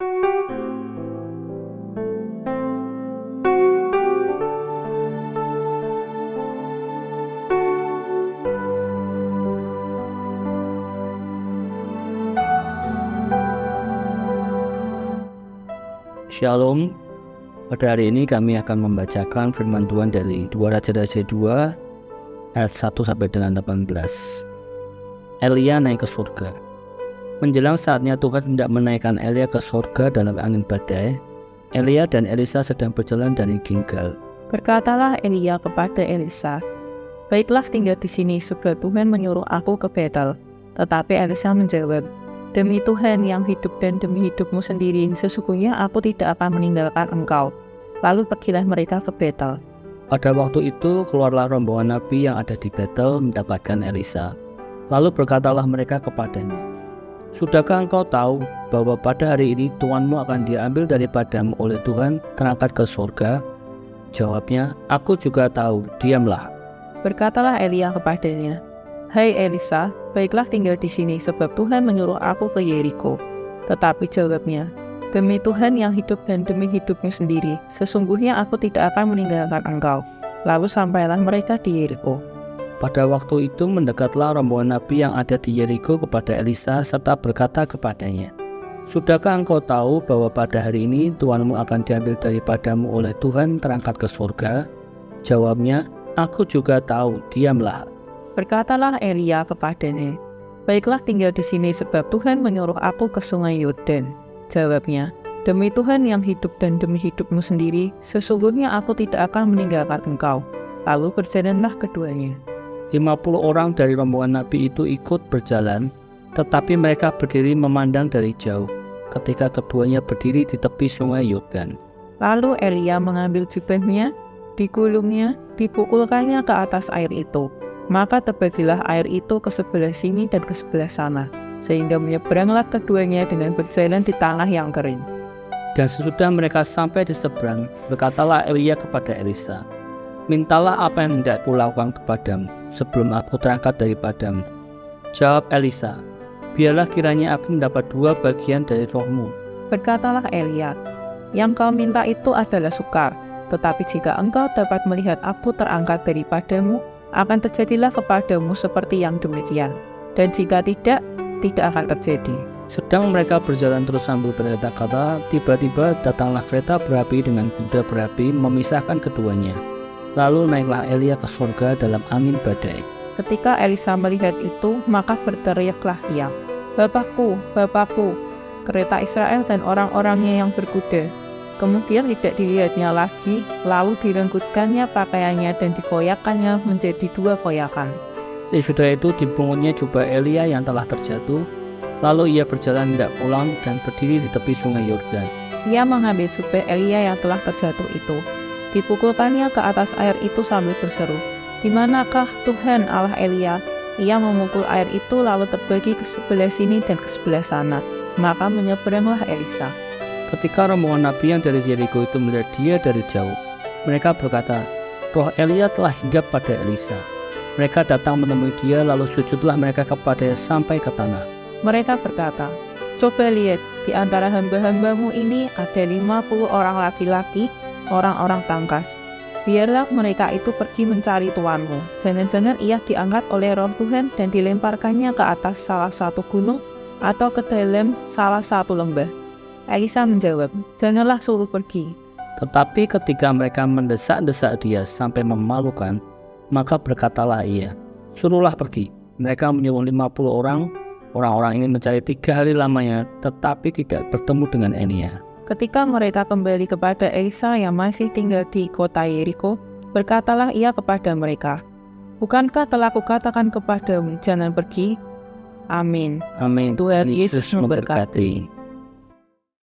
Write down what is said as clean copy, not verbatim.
Shalom. Pada hari ini kami akan membacakan firman Tuhan dari 2 Raja-Raja 2 ayat 1 sampai dengan 18. Elia naik ke surga. Menjelang saatnya Tuhan hendak menaikkan Elia ke surga dalam angin badai, Elia dan Elisa sedang berjalan dari Gilgal. Berkatalah Elia kepada Elisa, "Baiklah, tinggal di sini, sebab Tuhan menyuruh aku ke Betel." Tetapi Elisa menjawab, "Demi Tuhan yang hidup dan demi hidupmu sendiri, sesungguhnya aku tidak akan meninggalkan engkau." Lalu pergilah mereka ke Betel. Pada waktu itu keluarlah rombongan nabi yang ada di Betel mendapatkan Elisa. Lalu berkatalah mereka kepadanya, "Sudahkah engkau tahu bahwa pada hari ini tuanmu akan diambil daripadamu oleh Tuhan terangkat ke surga?" Jawabnya, "Aku juga tahu, diamlah." Berkatalah Elia kepadanya, "Hai Elisa, baiklah tinggal di sini, sebab Tuhan menyuruh aku ke Yeriko." Tetapi jawabnya, "Demi Tuhan yang hidup dan demi hidupmu sendiri, sesungguhnya aku tidak akan meninggalkan engkau." Lalu sampailah mereka di Yeriko. Pada waktu itu mendekatlah rombongan nabi yang ada di Yeriko kepada Elisa serta berkata kepadanya, "Sudahkah engkau tahu bahwa pada hari ini tuanmu akan diambil daripadamu oleh Tuhan terangkat ke surga?" Jawabnya, "Aku juga tahu, diamlah." Berkatalah Elia kepadanya, "Baiklah tinggal di sini, sebab Tuhan menyuruh aku ke sungai Yordan." Jawabnya, "Demi Tuhan yang hidup dan demi hidupmu sendiri, sesungguhnya aku tidak akan meninggalkan engkau." Lalu berjalanlah keduanya. 50 orang dari rombongan nabi itu ikut berjalan, tetapi mereka berdiri memandang dari jauh ketika keduanya berdiri di tepi sungai Yordan. Lalu Elia mengambil jubahnya, digulungnya, dipukulkannya ke atas air itu. Maka terbagilah air itu ke sebelah sini dan ke sebelah sana, sehingga menyeberanglah keduanya dengan berjalan di tanah yang kering. Dan sesudah mereka sampai di seberang, berkatalah Elia kepada Elisa, "Mintalah apa yang hendak kulakukan kepadamu sebelum aku terangkat daripadamu." Jawab Elisa, "Biarlah kiranya aku mendapat 2 bagian dari rohmu." Berkatalah Elia, "Yang kau minta itu adalah sukar, tetapi jika engkau dapat melihat aku terangkat daripadamu, akan terjadilah kepadamu seperti yang demikian. Dan jika tidak, tidak akan terjadi." Sedang mereka berjalan terus sambil berkata-kata, tiba-tiba datanglah kereta berapi dengan kuda berapi memisahkan keduanya. Lalu naiklah Elia ke surga dalam angin badai. Ketika Elisa melihat itu, maka berteriaklah ia, "Bapakku, Bapakku, kereta Israel dan orang-orangnya yang berkuda." Kemudian tidak dilihatnya lagi, lalu direnggutkannya pakaiannya dan dikoyakannya menjadi 2 koyakan. Sesudah itu dibungutnya jubah Elia yang telah terjatuh, lalu ia berjalan hendak pulang dan berdiri di tepi sungai Yordan. Ia mengambil jubah Elia yang telah terjatuh itu, dipukulkannya ke atas air itu sambil berseru, "Di manakah Tuhan Allah Elia?" Ia memukul air itu lalu terbagi ke sebelah sini dan ke sebelah sana, maka menyeberanglah Elisa. Ketika rombongan nabi yang dari Yeriko itu melihat dia dari jauh, mereka berkata, "Roh Elia telah hinggap pada Elisa." Mereka datang menemui dia, lalu sujudlah mereka kepadanya sampai ke tanah. Mereka berkata, "Coba lihat, di antara hamba-hambamu ini ada 50 orang laki-laki, orang-orang tangkas. Biarlah mereka itu pergi mencari tuanmu. Jangan-jangan ia diangkat oleh Roh Tuhan dan dilemparkannya ke atas salah satu gunung atau ke dalam salah satu lembah." Elisa menjawab, "Janganlah suruh pergi." Tetapi ketika mereka mendesak-desak dia sampai memalukan, maka berkatalah ia, "Suruhlah pergi." Mereka menyuruh 50 orang. Orang-orang ini mencari 3 hari lamanya, tetapi tidak bertemu dengan Elia. Ketika mereka kembali kepada Elisa yang masih tinggal di kota Yeriko, berkatalah ia kepada mereka, "Bukankah telah kukatakan kepadamu, jangan pergi?" Amin. Amin. Tuhan Yesus memberkati.